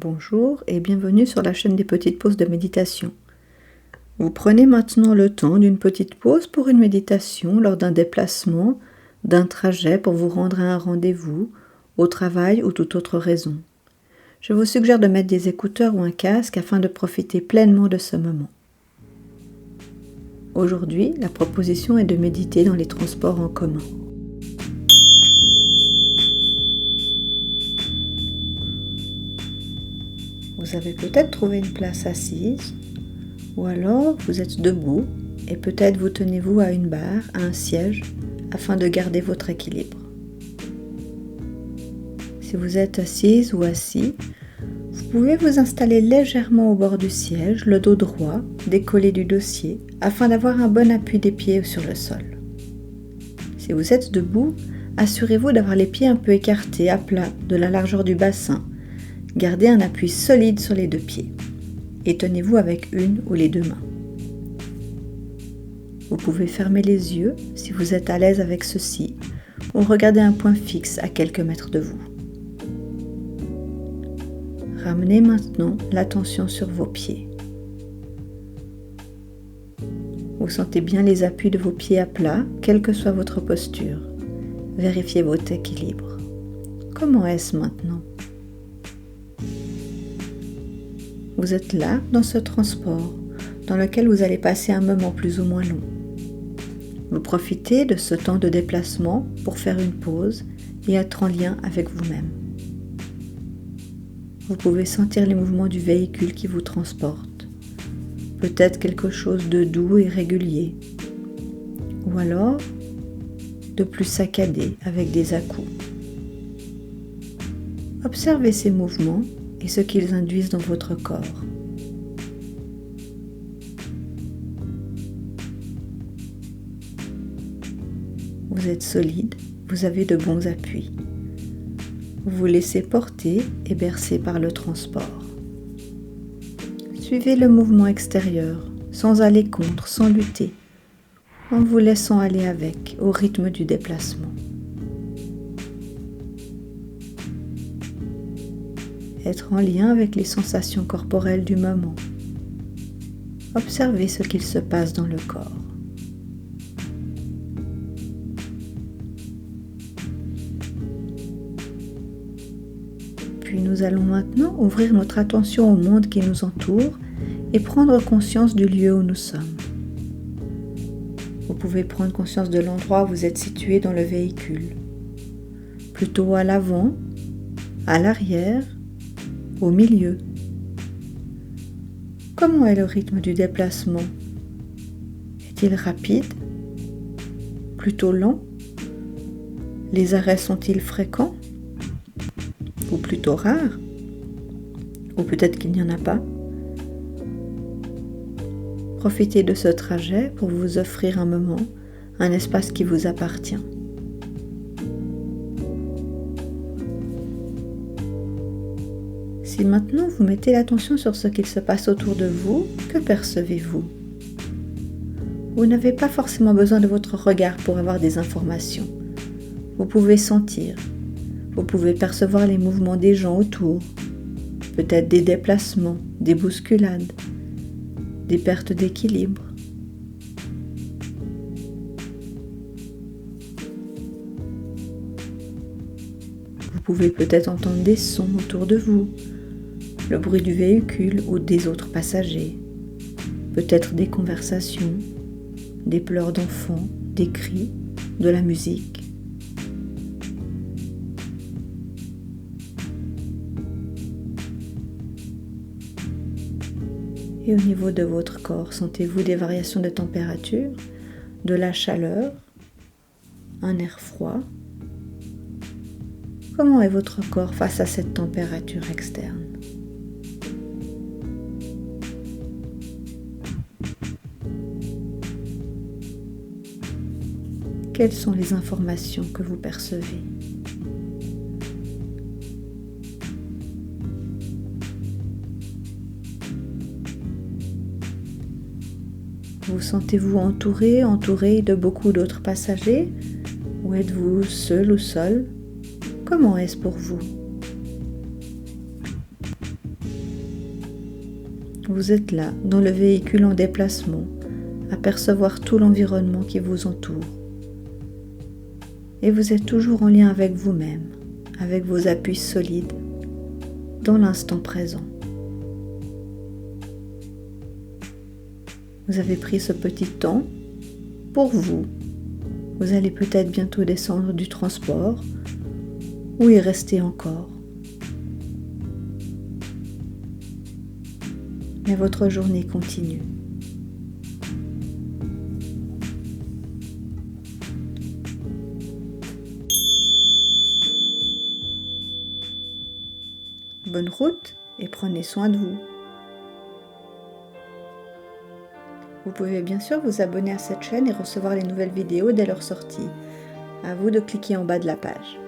Bonjour et bienvenue sur la chaîne des petites pauses de méditation. Vous prenez maintenant le temps d'une petite pause pour une méditation lors d'un déplacement, d'un trajet pour vous rendre à un rendez-vous, au travail ou toute autre raison. Je vous suggère de mettre des écouteurs ou un casque afin de profiter pleinement de ce moment. Aujourd'hui, la proposition est de méditer dans les transports en commun. Vous avez peut-être trouvé une place assise, ou alors vous êtes debout et peut-être vous tenez-vous à une barre, à un siège, afin de garder votre équilibre. Si vous êtes assise ou assis, vous pouvez vous installer légèrement au bord du siège, le dos droit, décollé du dossier, afin d'avoir un bon appui des pieds sur le sol. Si vous êtes debout, assurez-vous d'avoir les pieds un peu écartés à plat de la largeur du bassin. Gardez un appui solide sur les deux pieds et tenez-vous avec une ou les deux mains. Vous pouvez fermer les yeux si vous êtes à l'aise avec ceci ou regarder un point fixe à quelques mètres de vous. Ramenez maintenant l'attention sur vos pieds. Vous sentez bien les appuis de vos pieds à plat, quelle que soit votre posture. Vérifiez votre équilibre. Comment est-ce maintenant ? Vous êtes là, dans ce transport, dans lequel vous allez passer un moment plus ou moins long. Vous profitez de ce temps de déplacement pour faire une pause et être en lien avec vous-même. Vous pouvez sentir les mouvements du véhicule qui vous transporte. Peut-être quelque chose de doux et régulier. Ou alors, de plus saccadé avec des à-coups. Observez ces mouvements et ce qu'ils induisent dans votre corps. Vous êtes solide, vous avez de bons appuis. Vous vous laissez porter et bercer par le transport. Suivez le mouvement extérieur, sans aller contre, sans lutter, en vous laissant aller avec, au rythme du déplacement. Être en lien avec les sensations corporelles du moment. Observez ce qu'il se passe dans le corps. Puis nous allons maintenant ouvrir notre attention au monde qui nous entoure et prendre conscience du lieu où nous sommes. Vous pouvez prendre conscience de l'endroit où vous êtes situé dans le véhicule. Plutôt à l'avant, à l'arrière, au milieu. Comment est le rythme du déplacement ? Est-il rapide ? Plutôt lent ? Les arrêts sont-ils fréquents ? Ou plutôt rares ? Ou peut-être qu'il n'y en a pas ? Profitez de ce trajet pour vous offrir un moment, un espace qui vous appartient. Si maintenant vous mettez l'attention sur ce qu'il se passe autour de vous, que percevez-vous ? Vous n'avez pas forcément besoin de votre regard pour avoir des informations. Vous pouvez sentir, vous pouvez percevoir les mouvements des gens autour, peut-être des déplacements, des bousculades, des pertes d'équilibre. Vous pouvez peut-être entendre des sons autour de vous, le bruit du véhicule ou des autres passagers, peut-être des conversations, des pleurs d'enfants, des cris, de la musique. Et au niveau de votre corps, sentez-vous des variations de température, de la chaleur, un air froid ? Comment est votre corps face à cette température externe ? Quelles sont les informations que vous percevez ? Vous sentez-vous entouré de beaucoup d'autres passagers ? Ou êtes-vous seul ou seule ? Comment est-ce pour vous ? Vous êtes là, dans le véhicule en déplacement, à percevoir tout l'environnement qui vous entoure. Et vous êtes toujours en lien avec vous-même, avec vos appuis solides, dans l'instant présent. Vous avez pris ce petit temps pour vous. Vous allez peut-être bientôt descendre du transport ou y rester encore. Mais votre journée continue. Bonne route et prenez soin de vous. Vous pouvez bien sûr vous abonner à cette chaîne et recevoir les nouvelles vidéos dès leur sortie. À vous de cliquer en bas de la page.